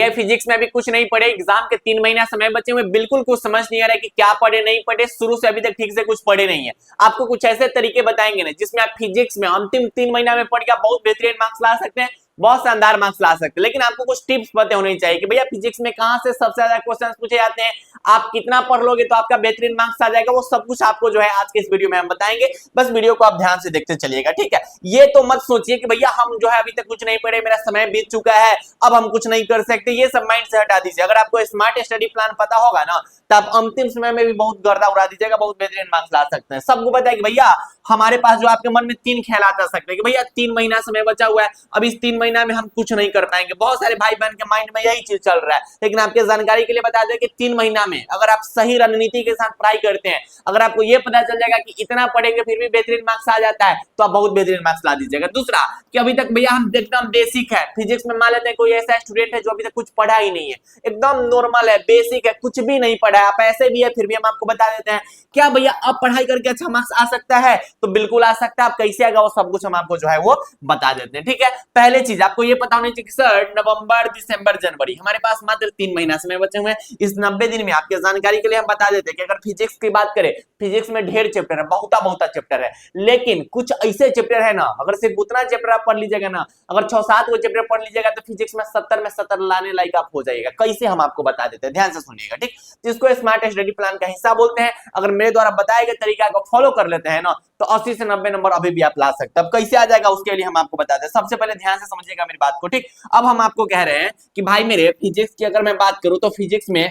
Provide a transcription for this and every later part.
ये फिजिक्स में अभी कुछ नहीं पढ़े, एग्जाम के 3 महीना समय बचे हुए, बिल्कुल कुछ समझ नहीं आ रहा है कि क्या पढ़े नहीं पढ़े, शुरू से अभी तक ठीक से कुछ पढ़े नहीं है। आपको कुछ ऐसे तरीके बताएंगे ना जिसमें आप फिजिक्स में अंतिम 3 महीना में पढ़ के आप बहुत बेहतरीन मार्क्स ला सकते हैं, बहुत शानदार मार्क्स ला सकते हैं। लेकिन आपको कुछ टिप्स पता होने चाहिए कि भैया फिजिक्स में कहां से सबसे ज्यादा क्वेश्चंस पूछे जाते हैं, आप कितना पढ़ लोगे तो आपका बेहतरीन मार्क्स आ जाएगा, वो सब कुछ आपको जो है आज के इस वीडियो में हम बताएंगे। बस वीडियो को आप ध्यान से देखते चलिएगा, ठीक है। ये तो मत सोचिए कि भैया हम जो है अभी तक कुछ नहीं पढ़े, मेरा समय बीत चुका है, अब हम कुछ नहीं कर सकते, ये सब माइंड से हटा दीजिए। अगर आपको स्मार्ट स्टडी प्लान पता होगा ना तो आप अंतिम समय में भी बहुत गर्दा उड़ा दीजिएगा, बहुत बेहतरीन मार्क्स ला सकते हैं। सबको पता है कि भैया हमारे पास जो आपके मन में 3 ख्याल आ सकते हैं कि भैया 3 महीना समय बचा हुआ है, अब इस 3 महीना में हम कुछ नहीं कर पाएंगे। बहुत सारे भाई बहन के माइंड में यही चीज चल रहा है। लेकिन आपके जानकारी के लिए बता दें कि 3 महीना में अगर आप सही रणनीति के साथ पढ़ाई करते हैं, अगर आपको ये पता चल जाएगा कि इतना पढ़ेंगे फिर भी बेहतरीन मार्क्स आ जाता है, तो आप बहुत बेहतरीन मार्क्स ला दीजिएगा। दूसरा कि अभी तक भैया हम एकदम बेसिक है फिजिक्स में, मान लेते हैं कोई ऐसा स्टूडेंट है जो अभी तक कुछ पढ़ा ही नहीं है, एकदम नॉर्मल है, बेसिक है, कुछ भी नहीं पढ़ा है, आप ऐसे भी है फिर भी हम आपको बता देते हैं क्या भैया अब पढ़ाई करके अच्छा मार्क्स आ सकता है, तो बिल्कुल आ सकता है। आप कैसे आएगा वो सब कुछ हम आपको जो है वो बता देते हैं, ठीक है। पहले चीज आपको ये पता होनी चाहिए कि सर नवंबर दिसंबर जनवरी हमारे पास मात्र 3 महीना समय बचे हुए हैं। इस 90 दिन में आपके जानकारी के लिए हम बता देते हैं कि अगर फिजिक्स की बात करें, फिजिक्स में ढेर चैप्टर है, बहुत चैप्टर है, लेकिन कुछ ऐसे चैप्टर है ना, अगर सिर्फ उतना चैप्टर आप पढ़ लीजिएगा ना, अगर 6-7 वो चैप्टर पढ़ लीजिएगा तो फिजिक्स में 70 लाने लायक आप हो जाएगा। कैसे हम आपको बता देते हैं, ध्यान से सुनिएगा, ठीक। जिसको स्मार्ट स्टडी प्लान का हिस्सा बोलते हैं। अगर मेरे द्वारा बताए गए तरीका को फॉलो कर लेते हैं ना तो 80 से 90 नंबर अभी भी आप ला सकते हैं। अब कैसे आ जाएगा उसके लिए हम आपको बताते हैं। सबसे पहले ध्यान से समझिएगा मेरी बात को, ठीक। अब हम आपको कह रहे हैं कि भाई मेरे फिजिक्स की अगर मैं बात करूं तो फिजिक्स में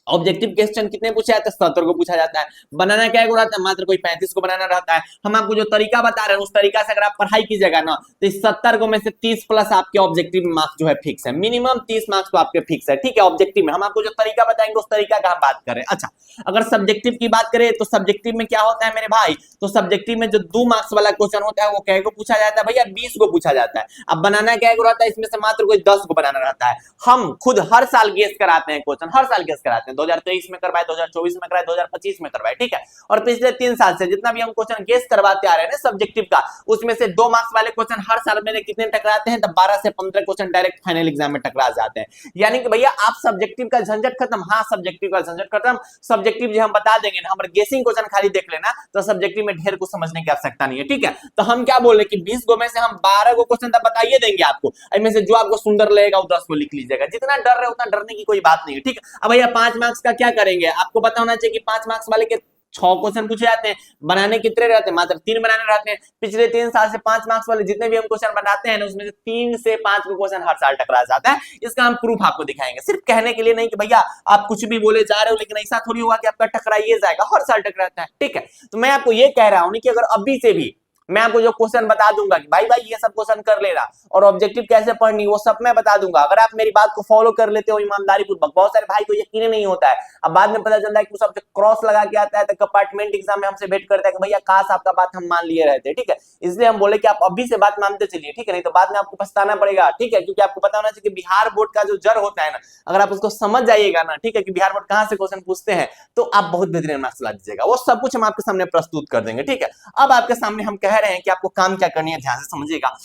ऑब्जेक्टिव क्वेश्चन कितने पूछे जाते हैं, 70 को पूछा जाता है। बनाना क्या रहता है, मात्र कोई 35 को बनाना रहता है। हम आपको जो तरीका बता रहे हैं उस तरीका से अगर आप पढ़ाई कीजिएगा ना तो इस 70 को में से 30 प्लस आपके ऑब्जेक्टिव मार्क्स जो है फिक्स है, मिनिमम 30 मार्क्स तो आपके फिक्स है, ठीक है। ऑब्जेक्टिव में हम आपको जो तरीका बताएंगे उस तरीका का हम बात करें। अच्छा, अगर सब्जेक्टिव की बात करें तो सब्जेक्टिव में क्या होता है मेरे भाई, तो सब्जेक्टिव में जो 2 मार्क्स वाला क्वेश्चन होता है वो क्या को पूछा जाता है भैया, 20 को पूछा जाता है। अब बनाना क्या रहता है, इसमें से मात्र कोई 10 को बनाना रहता है। हम खुद हर साल गेस कराते हैं क्वेश्चन, हर साल गेस कराते हैं, 2023 में 2024 में करवाए, 2025 में करवाए, ठीक है। और पिछले 3 साल से जितना भी हम क्वेश्चन गेस करवाते आ रहे हैं ना सब्जेक्टिव का, उसमें से 2 मार्क्स वाले क्वेश्चन हर साल में कितने टकराते हैं, तो 12 से 15 क्वेश्चन डायरेक्ट फाइनल एग्जाम में टकरा जाते हैं। यानी कि भैया आप सब्जेक्टिव का झंझट खत्म, हाँ सब्जेक्टिव का झंझट खत्म। सब्जेक्टिव जो हम बता देंगे ना, हमारे गेसिंग क्वेश्चन खाली देख लेना तो सब्जेक्टिव में ढेर कुछ समझने की आवश्यकता नहीं है, ठीक है। तो हम क्या बोल रहे हैं कि 20 गो में से हम 12 गो क्वेश्चन तक बताइए देंगे आपको, इनमें से जो आपको सुंदर लगेगा वो 10 को लिख लीजिएगा। जितना डर रहे उतना डरने की कोई बात नहीं है, ठीक है। अब भैया 5 मार्क्स का क्या करेंगे, आपको पता होना चाहिए कि 5 मार्क्स वाले के 6 क्वेश्चन पूछे जाते हैं, बनाने कितने रहते हैं, मात्र 3 बनाने रहते हैं। पिछले 3 साल से 5 मार्क्स वाले जितने भी हम क्वेश्चन बनाते हैं ना उसमें से 3 से 5 क्वेश्चन हर साल टकरा जाता है। इसका हम प्रूफ आपको दिखाएंगे, सिर्फ कहने के लिए नहीं कि भैया आप कुछ भी बोले जा रहे हो, लेकिन ऐसा थोड़ी होगा कि आपका टकराइए जाएगा, हर साल टकराता है, ठीक है। तो मैं आपको ये कह रहा हूं कि अगर अभी से भी मैं आपको जो क्वेश्चन बता दूंगा कि भाई ये सब क्वेश्चन कर लेना और ऑब्जेक्टिव कैसे पढ़नी वो सब मैं बता दूंगा, अगर आप मेरी बात को फॉलो कर लेते हो ईमानदारी पूर्वक। बहुत सारे भाई को यकीन नहीं होता है, अब बाद में पता चलता है कि सब क्रॉस लगा के आता है तो कंपार्टमेंट एग्जाम में हमसे वेट करता है कि भैया काश आपका बात हम मान लिए रहते, ठीक है। इसलिए हम बोले कि आप अभी से बात मानते चलिए, ठीक है, नहीं तो बाद में आपको पछताना पड़ेगा, ठीक है। क्योंकि आपको पता होना चाहिए कि बिहार बोर्ड का जो जड़ होता है ना, अगर आप उसको समझ जाइएगा ना, ठीक है, कि बिहार बोर्ड कहां से क्वेश्चन पूछते हैं, तो आप बहुत बेहतरीन मार्क्स ला दीजिएगा। वो सब कुछ हम आपके सामने प्रस्तुत कर देंगे, ठीक है। अब आपके सामने हम कह रहे हैं कि आपको काम क्या करनी है, ध्यान से समझिएगा।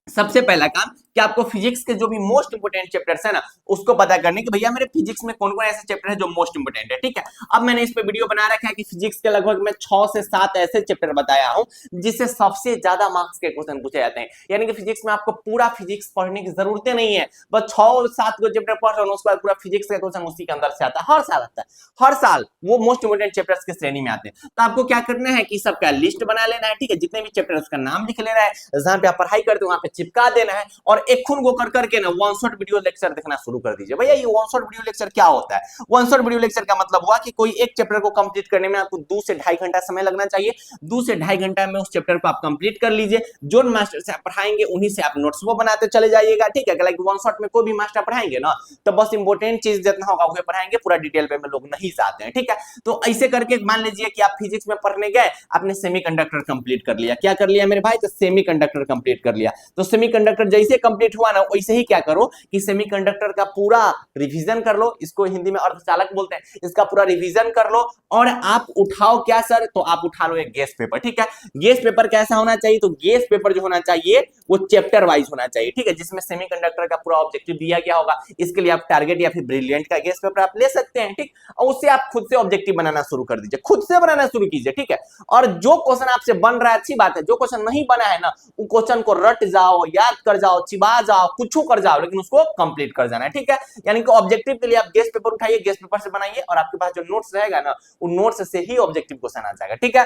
सबसे पहला काम कि आपको फिजिक्स के जो भी मोस्ट इंपोर्टेंट चैप्टर्स है ना उसको पता करने कि भैया मेरे फिजिक्स में कौन कौन ऐसे चैप्टर है जो मोस्ट इंपोर्टेंट है, ठीक है। अब मैंने इस पे वीडियो बना रखा है कि फिजिक्स के लगभग मैं 6 से 7 ऐसे चैप्टर बताया हूं जिससे सबसे ज्यादा मार्क्स के क्वेश्चन पूछे जाते हैं। यानी कि फिजिक्स में आपको पूरा फिजिक्स पढ़ने की जरूरत नहीं है, बस 6-7 को चैप्टर पढ़ रहे हो उसके बाद पूरा फिजिक्स का क्वेश्चन उसी के अंदर से आता है, हर साल आता है, हर साल वो मोस्ट इंपोर्टेंट चैप्टर्स की श्रेणी में आते हैं। तो आपको क्या करना है कि सबका लिस्ट बना लेना है, ठीक है, जितने भी चैप्टर उसका नाम लिख लेना है, जहां पे आप पढ़ाई करते हो वहां पे चिपका देना है और एक खून को कर करके ना वन शॉट वीडियो लेक्चर देखना शुरू कर दीजिए। भैया ये वन शॉट वीडियो लेक्चर क्या होता है, वन शॉट वीडियो लेक्चर का मतलब हुआ कि कोई एक चैप्टर को कंप्लीट करने में आपको 2 से 2.5 घंटा समय लगना चाहिए। 2 से 2.5 घंटा में उस चैप्टर को आप कंप्लीट कर लीजिए। जो मास्टर से आप पढ़ाएंगे उन्हीं से आप नोट्स वो बनाते चले जाइएगा, ठीक है। लाइक वन शॉट में कोई भी मास्टर पढ़ाएंगे ना तो बस इंपॉर्टेंट चीज जितना होगा वो पढ़ाएंगे, पूरा डिटेल पे में लोग नहीं जाते हैं, ठीक है। तो ऐसे करके मान लीजिए कि आप फिजिक्स में पढ़ने गए, आपने सेमीकंडक्टर कंप्लीट कर लिया, क्या कर लिया मेरे भाई, तो सेमीकंडक्टर कंप्लीट कर लिया। तो सेमीकंडक्टर जैसे कंप्लीट हुआ ना वैसे ही क्या करो कि सेमीकंडक्टर का पूरा रिवीजन कर लो, इसको हिंदी में अर्धचालक बोलते हैं, इसका पूरा रिवीजन कर लो और आप उठाओ क्या सर, तो आप उठा लो एक गेस पेपर, ठीक है। गेस पेपर कैसा होना चाहिए, तो गेस पेपर जो होना चाहिए वो चैप्टर वाइज होना चाहिए, ठीक है, जिसमें सेमीकंडक्टर का पूरा ऑब्जेक्टिव दिया गया होगा। इसके लिए आप टारगेट या फिर ब्रिलियंट का गेस पेपर आप ले सकते हैं, ठीक, और उससे आप खुद से ऑब्जेक्टिव बनाना शुरू कर दीजिए, खुद से बनाना शुरू कीजिए, ठीक है। और जो क्वेश्चन आपसे बन रहा है अच्छी बात है, जो क्वेश्चन नहीं बना है ना वो क्वेश्चन को रट जाओ, याद कर जाओ, चिबा जाओ, कुछ कर जाओ, लेकिन उसको कंप्लीट कर जाना है, ठीक है। यानी कि ऑब्जेक्टिव के लिए आप गेस पेपर उठाइए, गेस पेपर से बनाइए और आपके पास जो नोट्स रहेगा ना वो नोट्स से ही ऑब्जेक्टिव क्वेश्चन आ जाएगा, ठीक है।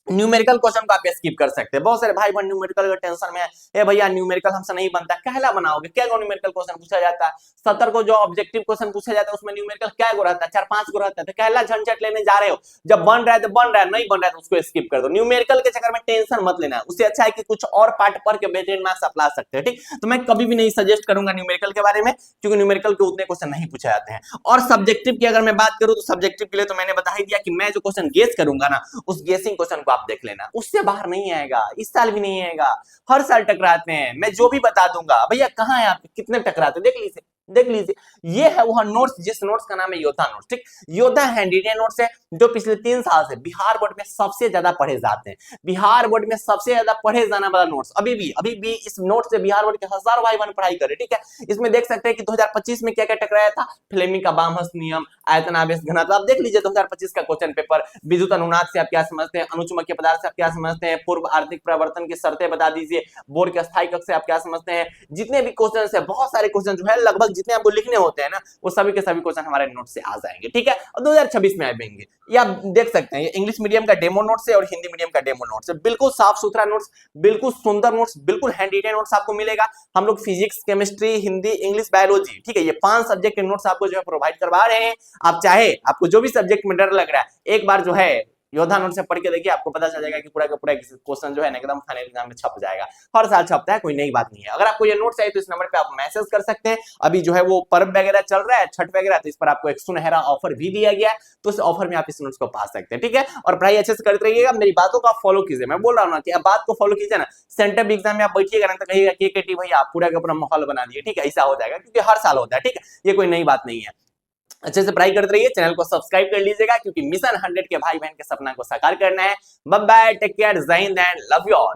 न्यूमेरिकल क्वेश्चन को आप स्किप कर सकते हैं। बहुत सारे भाई बहन न्यूमेरिकल का टेंशन में है, ए भैया न्यूमेरिकल हमसे नहीं बनता, कहला बनाओगे, क्या न्यूमेरिकल क्वेश्चन पूछा जाता है, 70 को जो ऑब्जेक्टिव क्वेश्चन पूछा जाता है उसमें न्यूमेरिकल क्या गो रहता है, 4-5 गो रहता है, तो कहला झंझट लेने जा रहे हो, जब बन रहा है तो बन रहा है, नहीं बन रहा है तो उसको स्किप कर दो। न्यूमेरिकल के चक्कर में टेंशन मत लेना, उससे अच्छा है कि कुछ और पार्ट पढ़ के बेटर मार्क्स आप ला सकते हैं, ठीक। तो मैं कभी भी नहीं सजेस्ट करूंगा न्यूमेरिकल के बारे में, क्योंकि न्यूमेरिकल के उतने क्वेश्चन नहीं पूछे जाते हैं। और सब्जेक्टिव की अगर मैं बात करूं तो सब्जेक्टिव के लिए तो मैंने बता ही दिया कि मैं जो क्वेश्चन गेस करूंगा ना उस गेसिंग क्वेश्चन को आप देख लेना, उससे बाहर नहीं आएगा, इस साल भी नहीं आएगा, हर साल टकराते हैं, मैं जो भी बता दूंगा। भैया कहां है आपके, कितने टकराते, देख लीजिए, देख लीजिए, ये है वह नोट्स, जिस नोट्स का नाम है योद्धा नोट्स, ठीक। योद्धा हैंडरिटन नोट्स है जो पिछले 3 साल से बिहार बोर्ड में सबसे ज्यादा पढ़े जाते हैं, बिहार बोर्ड में सबसे ज्यादा पढ़े जाने वाला नोट्स। अभी भी इस नोट से बिहार बोर्ड के हजारों भाई बहन पढ़ाई करे, ठीक है। इसमें देख सकते हैं कि 2025 में क्या क्या टकराया था, फ्लेमिंग का बामहस्त नियम, आयतनावेश घनत्व, आप देख लीजिए 2025 का क्वेश्चन पेपर। विद्युत अनुनाद से आप क्या समझते हैं, अनुचुंबकीय पदार्थ से आप क्या समझते हैं, पूर्व आर्थिक परिवर्तन की शर्तें बता दीजिए, बोर्ड के स्थायी कक्ष से आप क्या समझते हैं, जितने भी क्वेश्चन है, बहुत सारे क्वेश्चन जो है लगभग जितने आपको लिखने होते हैं ना वो सभी के सभी क्वेश्चन हमारे नोट से आ जाएंगे, ठीक है। और 2026 में आएंगे, ये आप देख सकते हैं, इंग्लिश मीडियम का डेमो नोट्स है और हिंदी मीडियम का डेमो नोट्स है, बिल्कुल साफ सुथरा नोट्स, बिल्कुल सुंदर नोट्स, बिल्कुल हैंड रिटन नोट्स आपको मिलेगा। हम लोग physics, chemistry, Hindi, English, biology, ठीक है, ये 5 सब्जेक्ट के नोट्स आपको जो है प्रोवाइड करवा रहे हैं। आप चाहे आपको जो भी सब्जेक्ट में डर लग रहा है एक बार जो है योद्धा नोट से पढ़ के देखिए, आपको पता चल जाएगा कि पूरा का पूरा क्वेश्चन जो है एकदम फाइनल एग्जाम में छप जाएगा, हर साल छपता है, कोई नई बात नहीं है। अगर आपको ये नोट चाहिए तो इस नंबर पे आप मैसेज कर सकते हैं। अभी जो है वो पर्व वगैरह चल रहा है, छठ वगैरह, तो इस पर आपको एक सुनहरा ऑफर भी दिया गया है, तो उस ऑफर में आप इस नोट्स को पा सकते हैं, ठीक है। और पढ़ाई अच्छे से करते रहिएगा, मेरी बातों को आप फॉलो कीजिए, मैं बोल रहा हूँ ना कि आप बात को फॉलो कीजिए ना, सेंटर एग्जाम में आप बैठिएगा ना तो कहिएगा कि भैया आप पूरा का पूरा माहौल बना दिए, ठीक है, ऐसा हो जाएगा, क्योंकि हर साल होता है, ठीक है, ये कोई नई बात नहीं है। अच्छे से पढ़ाई करते रहिए, चैनल को सब्सक्राइब कर लीजिएगा, क्योंकि मिशन 100 के भाई बहन के सपना को साकार करना है। बाय बाय, टेक केयर, जय Hind and love you all.